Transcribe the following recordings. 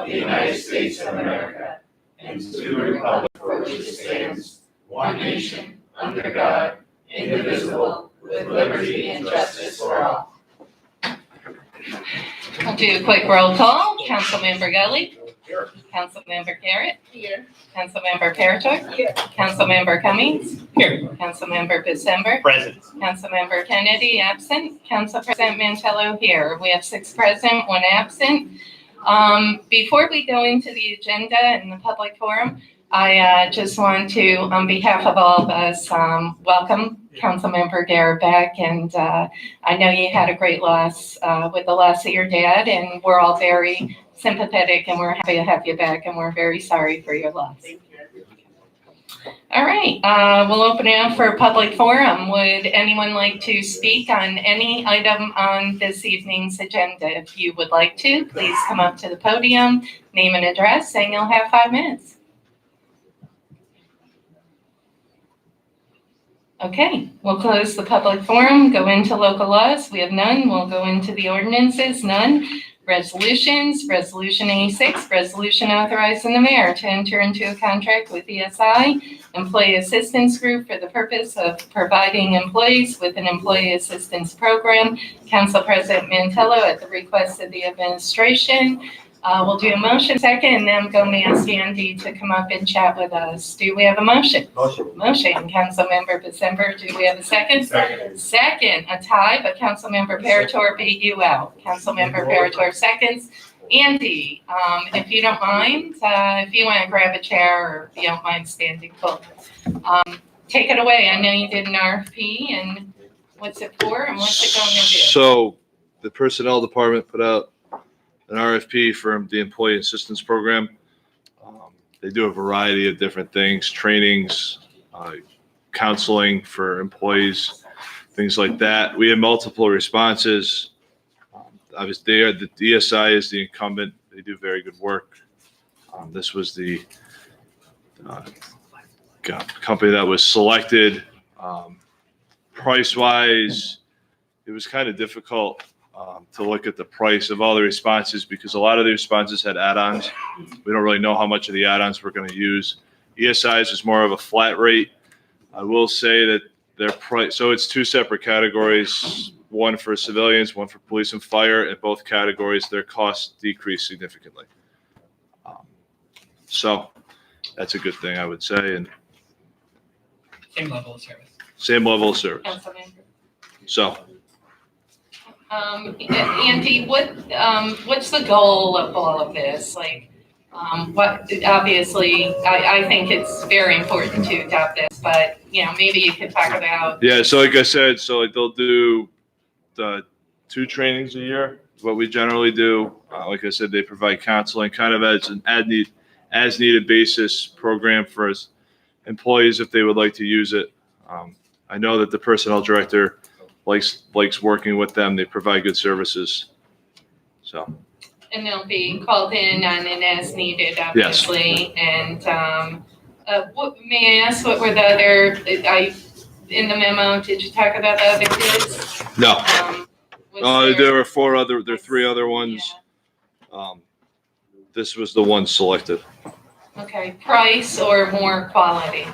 the United States of America and to the republic for which it stands, one nation, under God, indivisible, with liberty and justice for all. I'll do a quick roll call. Councilmember Gully. Here. Councilmember Garrett. Here. Councilmember Parator. Here. Councilmember Cummings. Here. Councilmember December. Present. Councilmember Kennedy absent. Council President Mantello here. We have 6 present, 1 absent. Before we go into the agenda and the public forum, I just want to, on behalf of all of us, welcome Councilmember Garrett back. And I know you had a great loss with the loss of your dad, and we're all very sympathetic and we're happy to have you back, and we're very sorry for your loss. All right, we'll open it up for a public forum. Would anyone like to speak on any item on this evening's agenda? If you would like to, please come up to the podium, name and address, and you'll have 5 minutes. Okay, we'll close the public forum, go into local laws. We have none. We'll go into the ordinances, none. Resolutions, Resolution 86, resolution authorizing the mayor to enter into a contract with ESI, Employee Assistance Group, for the purpose of providing employees with an employee assistance program. Council President Mantello, at the request of the administration, we'll do a motion second, and then I'm going to ask Andy to come up and chat with us. Do we have a motion? Motion. Councilmember December, do we have a second? Second, a tie, but Councilmember Parator beat you out. Councilmember Parator seconds. Andy, if you don't mind, if you want to grab a chair, or if you don't mind standing full, take it away. I know you did an RFP, and what's it for, and what's it going to do? So the personnel department put out an RFP for the employee assistance program. They do a variety of different things, trainings, counseling for employees, things like that. We had multiple responses. Obviously, the ESI is the incumbent. They do very good work. This was the company that was selected. Price-wise, it was kind of difficult to look at the price of all the responses, because a lot of the responses had add-ons. We don't really know how much of the add-ons we're going to use. ESI's is more of a flat rate. I will say that their price, so it's 2 separate categories, one for civilians, one for police and fire. In both categories, their costs decrease significantly. So that's a good thing, I would say. And Same level of service. Same level of service. Councilmember. So. Andy, what's the goal of all of this? Like, obviously, I think it's very important to adopt this, but, maybe you could talk about. Yeah, so like I said, they'll do the 2 trainings a year. What we generally do, like I said, they provide counseling kind of as an as needed basis program for employees if they would like to use it. I know that the personnel director likes working with them. They provide good services. So. And they'll be called in on an as needed, obviously. Yes. And what may I ask? What were the other? In the memo, did you talk about the other kids? No. There were 4 other. There are 3 other ones. Yeah. This was the one selected. Okay. Price or more quality?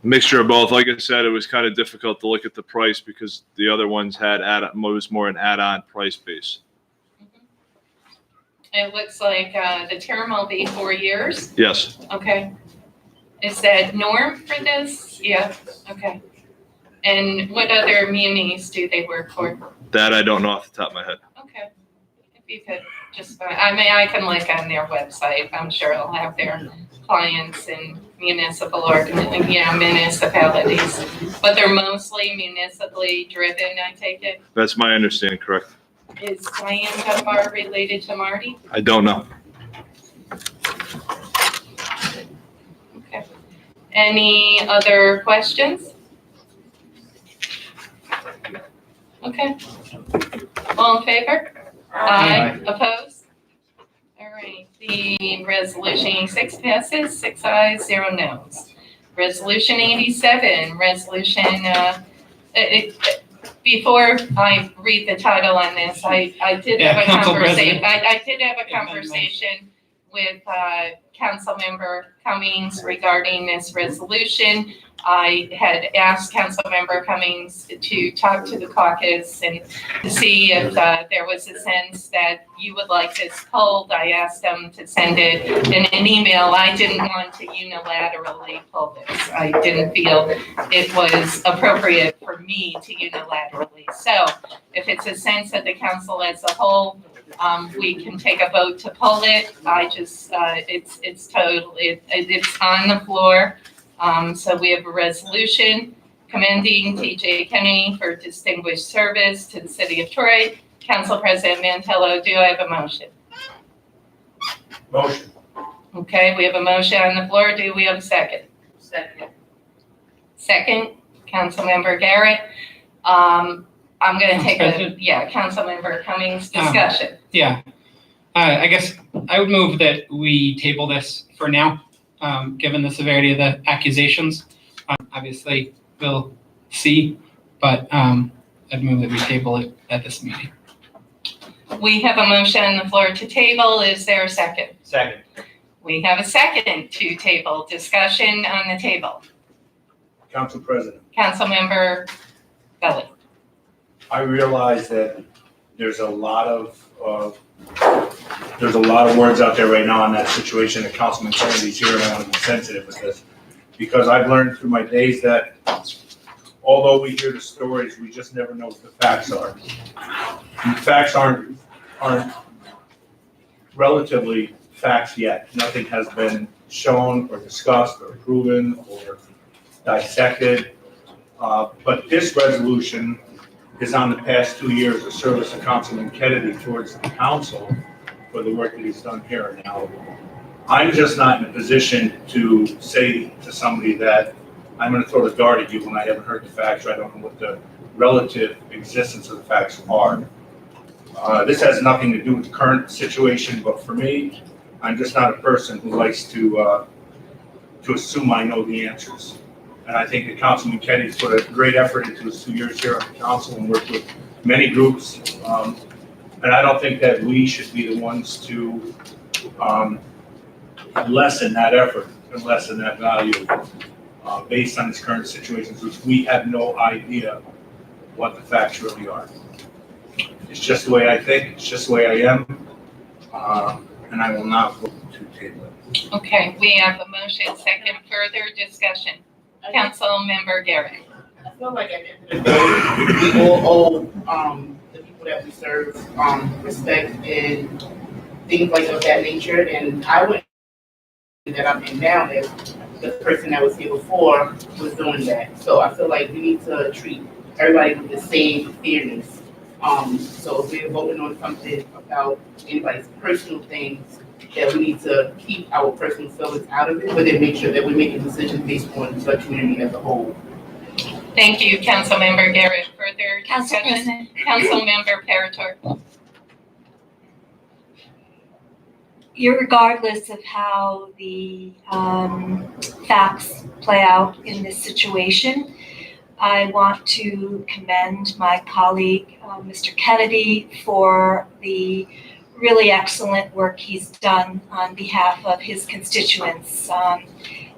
Mixture of both. Like I said, it was kind of difficult to look at the price because the other ones had was more an add-on price base. It looks like the term will be 4 years. Yes. Okay. Is that norm for this? Yeah. Okay. And what other munis do they work for? That I don't know off the top of my head. Okay. If you could just, I can look on their website. I'm sure it'll have their clients and municipalities, but they're mostly municipally driven, I take it. That's my understanding, correct? Is Diane Dunbar related to Marty? I don't know. Okay. Any other questions? Okay. All in favor? Aye. Opposed? All right. The resolution 86 passes, 6 ayes, 0 noes. Resolution 87, before I read the title on this, I did have a conversation. I did have a conversation with Councilmember Cummings regarding this resolution. I had asked Councilmember Cummings to talk to the caucus and to see if there was a sense that you would like this pulled. I asked them to send it in an email. I didn't want to unilaterally pull this. I didn't feel it was appropriate for me to unilaterally. So if it's a sense of the council as a whole, we can take a vote to pull it. I just, it's on the floor. So we have a resolution commending TJ Kennedy for distinguished service to the city of Troy. Council President Mantello, do I have a motion? Motion. Okay, we have a motion on the floor. Do we have a second? Second. Second, Councilmember Garrett. I'm going to take Councilmember Cummings discussion. I guess I would move that we table this for now, given the severity of the accusations. Obviously, we'll see, but I'd move that we table it at this meeting. We have a motion on the floor to table. Is there a second? Second. We have a second to table. Discussion on the table. Council President, Councilmember Gully. I realize that there's a lot of words out there right now on that situation that Councilman Kennedy's here, and I want to be sensitive with this, because I've learned through my days that although we hear the stories, we just never know what the facts are. The facts aren't relatively facts yet. Nothing has been shown or discussed or proven or dissected. But this resolution is on the past 2 years of service of Councilman Kennedy towards the council for the work that he's done here. Now, I'm just not in a position to say to somebody that I'm going to throw the dart at you when I haven't heard the facts, or I don't know what the relative existence of the facts are. This has nothing to do with the current situation, but for me, I'm just not a person who likes to assume I know the answers. And I think that Councilman Kennedy's put a great effort into his 2 years here on the council and worked with many groups. And I don't think that we should be the ones to lessen that effort and lessen that value based on his current situations, which we have no idea what the facts really are. It's just the way I think, it's just the way I am, and I will not vote to table it. Okay, we have a motion. Second, further discussion. Councilmember Garrett. I feel like at the end of the day, we all owe the people that we serve respect and things like of that nature. And I wouldn't say that I'm in now if the person that was here before was doing that. So I feel like we need to treat everybody with the same fairness. So if we're voting on something about anybody's personal things, that we need to keep our personal feelings out of it, but then make sure that we're making decisions based on the community as a whole. Thank you, Councilmember Garrett. Further Council discussion? President, Councilmember Parator. regardless of how the facts play out in this situation, I want to commend my colleague, Mr. Kennedy, for the really excellent work he's done on behalf of his constituents,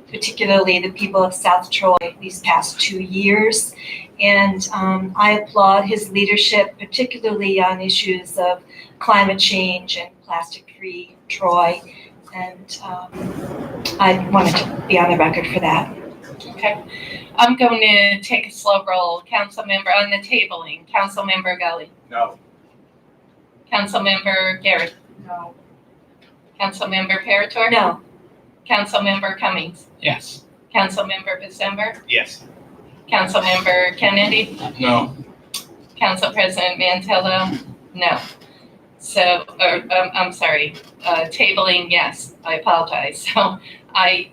particularly the people of South Troy these past 2 years. And I applaud his leadership, particularly on issues of climate change and plastic-free Troy. And I wanted to be on the record for that. Okay. I'm going to take a slow roll. Councilmember on the tabling. Councilmember Gully. No. Councilmember Garrett. No. Councilmember Parator. No, Councilmember Cummings. Yes. Councilmember December. Yes. Councilmember Kennedy. No. Council President Mantello. No. So, I'm sorry, tabling, yes, I apologize. So I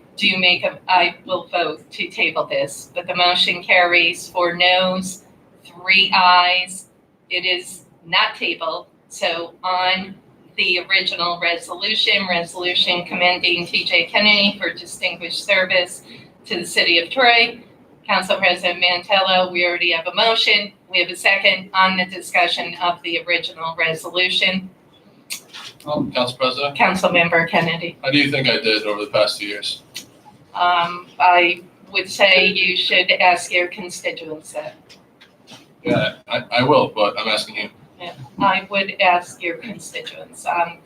will vote to table this, but the motion carries 4 noes, 3 ayes. It is not tabled. So on the original resolution commending TJ Kennedy for distinguished service to the city of Troy, Council President Mantello, we already have a motion. We have a second on the discussion of the original resolution. Council President, Councilmember Kennedy. how do you think I did over the past 2 years? I would say you should ask your constituents that. Yeah, I will, but I'm asking you. I would ask your constituents. I'm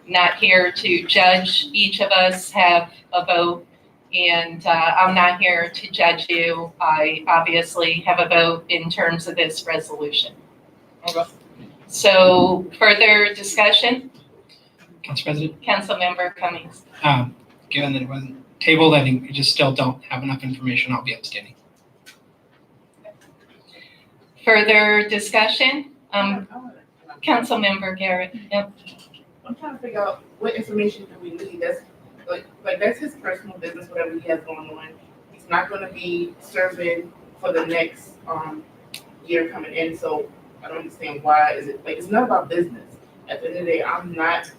not here to judge. Each of us have a vote, and I'm not here to judge you. I obviously have a vote in terms of this resolution. So further discussion, Council President, Councilmember Cummings. given that it wasn't tabled, I think we just still don't have enough information. I'll be abstaining. Further discussion, Councilmember Garrett. Yep. I'm trying to figure out what information do we need. That's like that's his personal business, whatever he has going on. He's not gonna be serving for the next year coming in, so I don't understand why is it like it's not about business. At the end of the day, I'm not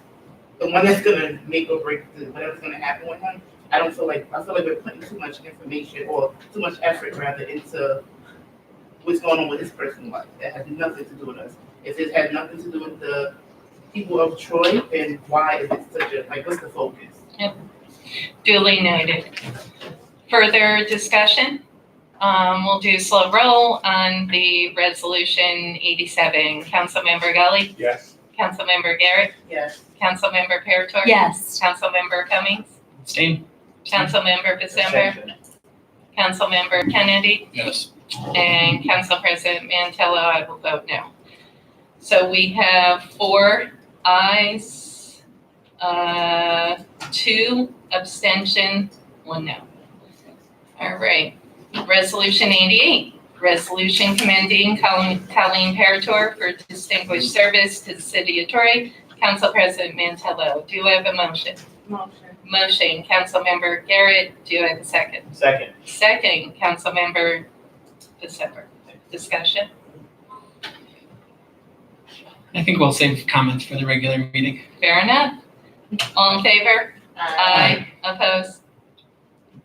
the one that's gonna make or break whatever's gonna happen with him. I feel like we're putting too much information or too much effort rather into what's going on with his personal life. That has nothing to do with us. If it had nothing to do with the people of Troy, then why is it such a, like, what's the focus? Duly noted. Further discussion? We'll do slow roll on the resolution 87. Councilmember Gully, Yes. Councilmember Garrett, Yes. Councilmember Peretor. Yes. Councilmember Cummings, Abstain? Councilmember December, Councilmember Kennedy, Yes. and Council President Mantello. I will vote no. So we have 4 ayes, 2 abstention, 1 no. All right. Resolution 88, resolution commending Colleen Peretor for distinguished service to the city of Troy. Council President Mantello, do I have a motion? Motion, Councilmember Garrett, do I have a second? Second. Second, Councilmember December. Discussion? I think we'll save comments for the regular meeting. Fair enough. All in favor? Aye. Opposed?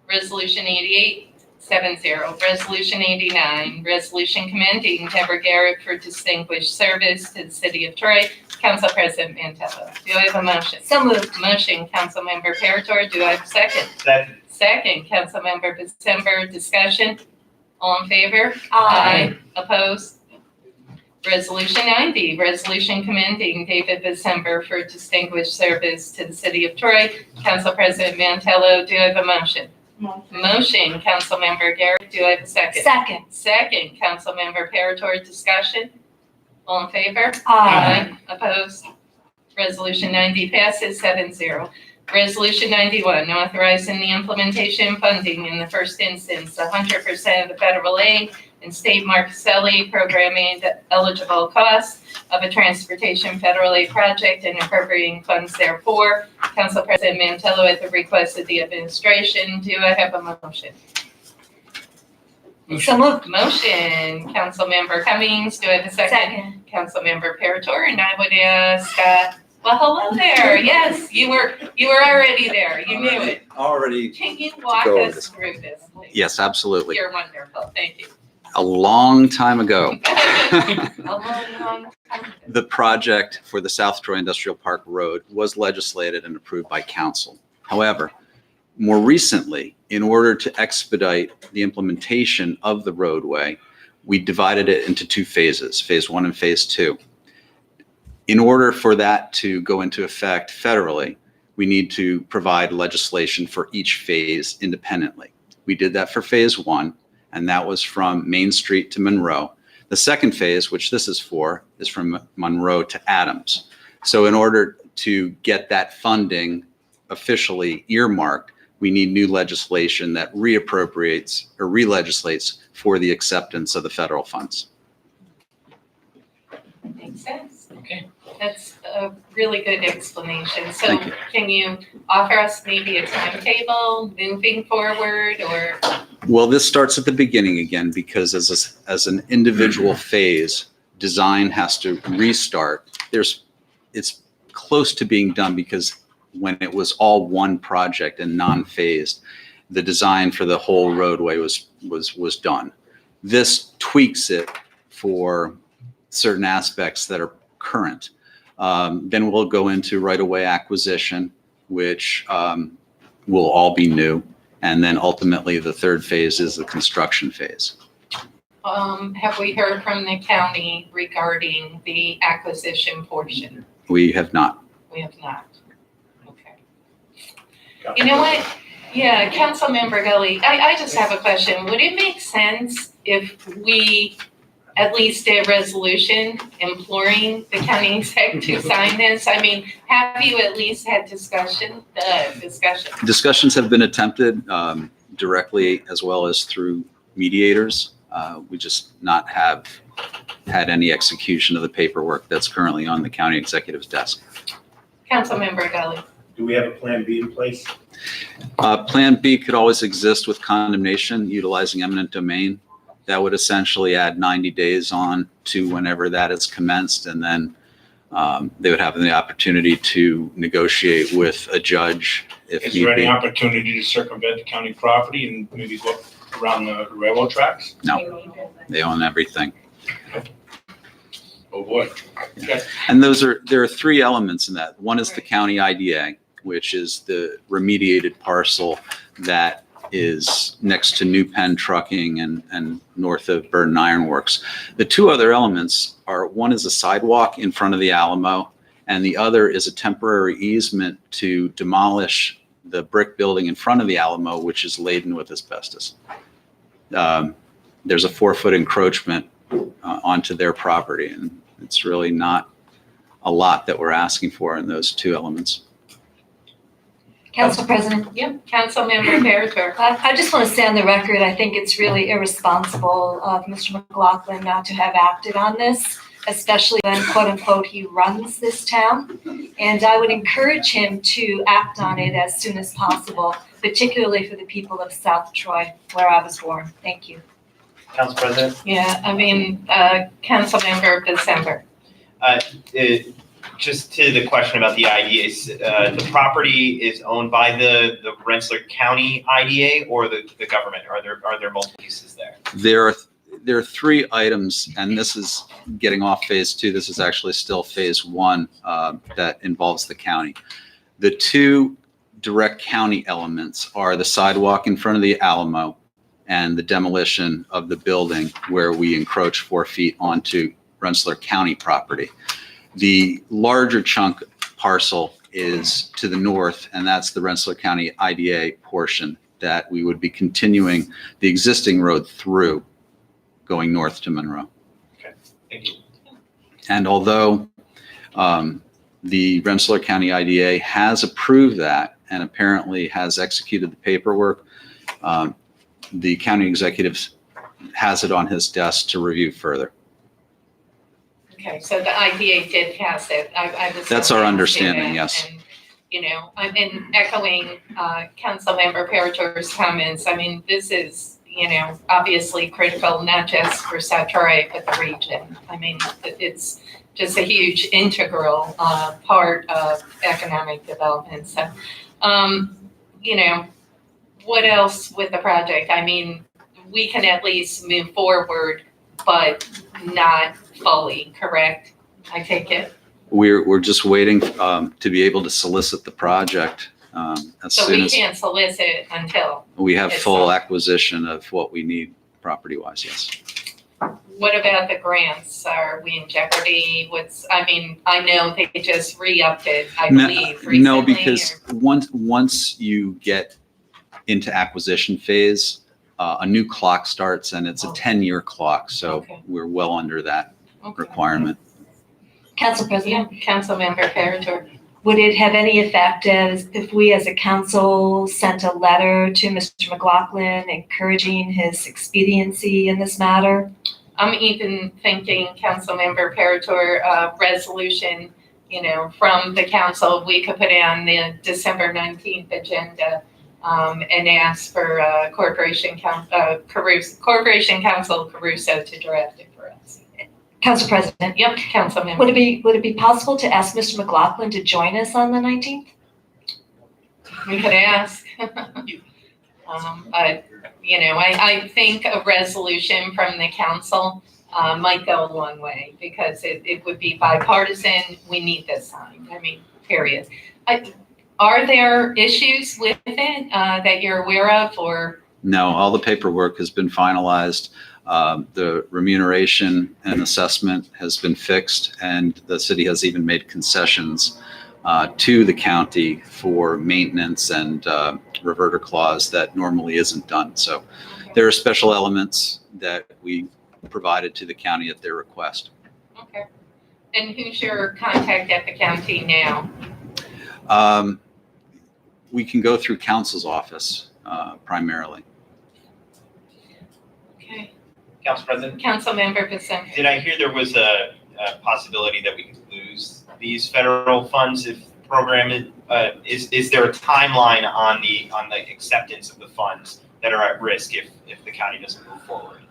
Resolution 88, 7-0. Resolution 89, resolution commending Deborah Garrett for distinguished service to the city of Troy. Council President Mantello, do I have a motion? So moved. Motion, Councilmember Peretor, do I have a second? Second. Second, Councilmember December. Discussion? All in favor? Aye. Opposed? Resolution 90, resolution commending David December for distinguished service to the city of Troy. Council President Mantello, do I have a motion? Motion, Councilmember Garrett, do I have a second? Second. Second, Councilmember Peretor. Discussion? All in favor? Aye. Opposed? Resolution 90 passes 7-0. Resolution 91, authorizing the implementation funding in the first instance, 100% of the federal aid and state Marcus-Elli programming eligible costs of a transportation federal aid project and appropriating funds therefore. Council President Mantello, at the request of the administration, do I have a motion? So moved. Motion, Councilmember Cummings, do I have a second? Councilmember Peretor, and I would ask, well, hello there. Yes, you were already there. You knew it. Already, Can you walk go over us this. through this, please? yes, absolutely. You're wonderful. Thank you. A long time ago, A long time. the project for the South Troy Industrial Park Road was legislated and approved by council. However, more recently, in order to expedite the implementation of the roadway, we divided it into 2 phases, phase 1 and phase 2. In order for that to go into effect federally, we need to provide legislation for each phase independently. We did that for phase 1, and that was from Main Street to Monroe. The second phase, which this is for, is from Monroe to Adams. So in order to get that funding officially earmarked, we need new legislation that reappropriates or re-legislates for the acceptance of the federal funds. Makes sense. Okay. That's a really good explanation. So Thank you. can you offer us maybe a timetable moving forward or? Well, this starts at the beginning again, because as an individual phase, design has to restart. It's close to being done, because when it was all one project and non-phased, the design for the whole roadway was done. This tweaks it for certain aspects that are current. Then we'll go into right-of-way acquisition, which will all be new. And then ultimately, the third phase is the construction phase. Have we heard from the county regarding the acquisition portion? We have not. We have not. Okay. You know what? Yeah, Councilmember Gully, I just have a question. Would it make sense if we at least did a resolution imploring the county exec to sign this? I mean, have you at least had discussion? Discussions have been attempted directly as well as through mediators. We just not have had any execution of the paperwork that's currently on the county executive's desk. Councilmember Gully. Do we have a plan B in place? Plan B could always exist with condemnation utilizing eminent domain. That would essentially add 90 days on to whenever that is commenced, and then they would have the opportunity to negotiate with a judge if Is need there any be. opportunity to circumvent the county property and maybe go around the railroad tracks? No, they own everything. Oh, boy. And there are three elements in that. One is the county IDA, which is the remediated parcel that is next to New Penn Trucking and north of Burton Iron Works. The two other elements are, one is a sidewalk in front of the Alamo, and the other is a temporary easement to demolish the brick building in front of the Alamo, which is laden with asbestos. There's a 4-foot encroachment onto their property, and it's really not a lot that we're asking for in those two elements. Council President, Yep, Councilmember Peritor. I just want to say on the record, I think it's really irresponsible of Mr. McLaughlin not to have acted on this, especially when, quote unquote, he runs this town. And I would encourage him to act on it as soon as possible, particularly for the people of South Troy, where I was born. Thank you. Council President? Yeah, I mean, Councilmember December. Just to the question about the IDAs, the property is owned by the Rensselaer County IDA or the government? Are there multiple uses there? There are three items, and this is getting off phase 2. This is actually still phase 1 that involves the county. The two direct county elements are the sidewalk in front of the Alamo and the demolition of the building where we encroach 4 feet onto Rensselaer County property. The larger chunk parcel is to the north, and that's the Rensselaer County IDA portion that we would be continuing the existing road through, going north to Monroe. Okay, thank you. And although the Rensselaer County IDA has approved that and apparently has executed the paperwork, the county executive has it on his desk to review further. Okay, so the IDA did pass it. I was. That's our hoping to understanding, that, yes. and, you know, I've been echoing Councilmember Peritor's comments. I mean, this is, you know, obviously critical, not just for South Troy, but the region. I mean, it's just a huge integral part of economic development. So, you know, what else with the project? I mean, we can at least move forward, but not fully, correct? I take it. We're just waiting to be able to solicit the project as So soon we as can't solicit until. we have it's full sold. acquisition of what we need property-wise, yes. What about the grants? Are we in jeopardy? I mean, I know they just re-upped it, I believe, recently. No, because once you get into acquisition phase, a new clock starts, and it's a 10-year clock, so Okay. we're well under that Okay. requirement. Council Yeah, President, Councilmember Peritor. would it have any effect as if we as a council sent a letter to Mr. McLaughlin encouraging his expediency in this matter? I'm even thinking, Councilmember Peritor, resolution, you know, from the council, we could put it on the December 19th agenda and ask for Corporation Council Caruso to draft it for us. Council President, Yep, Councilmember. would it be possible to ask Mr. McLaughlin to join us on the 19th? We could ask. But, you know, I think a resolution from the council might go a long way because it would be bipartisan. We need this sign. I mean, period. Are there issues with it that you're aware of or? No, all the paperwork has been finalized. The remuneration and assessment has been fixed, and the city has even made concessions to the county for maintenance and reverter clause that normally isn't done. So there are special elements that we provided to the county at their request. Okay. And who's your contact at the county now? We can go through council's office primarily. Okay. Council President, Councilmember Vicente. did I hear there was a possibility that we could lose these federal funds if the program is there a timeline on the acceptance of the funds that are at risk if the county doesn't move forward?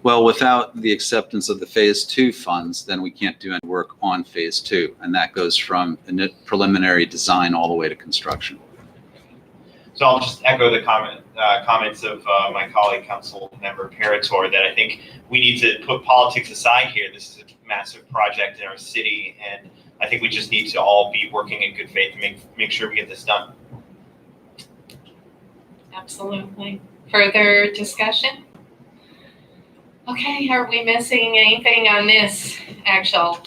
Well, without the acceptance of the Phase 2 funds, then we can't do any work on Phase 2, and that goes from preliminary design all the way to construction. So I'll just echo the comments of my colleague, Council Member Parator, that I think we need to put politics aside here. This is a massive project in our city, and I think we just need to all be working in good faith and make sure we get this done. Absolutely. Further discussion? Okay, are we missing anything on this actual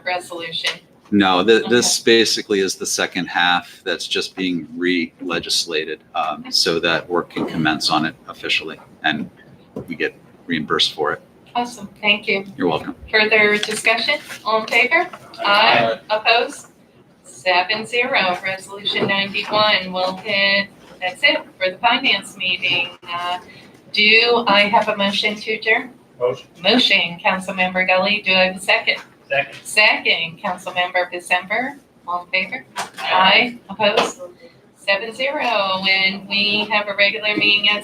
resolution? No, this basically is the second half that's just being re-legislated so that work can commence on it officially and we get reimbursed for it. Awesome, thank you. You're welcome. Further discussion? All in favor? Aye. Opposed? 7-0. Resolution 91 will hit. That's it for the finance meeting. Do I have a motion to adjourn? Motion. Motion, Councilmember Gully. Do I have a second? Second. Second, Councilmember December. All in favor? Aye. Opposed? 7-0. And we have a regular meeting at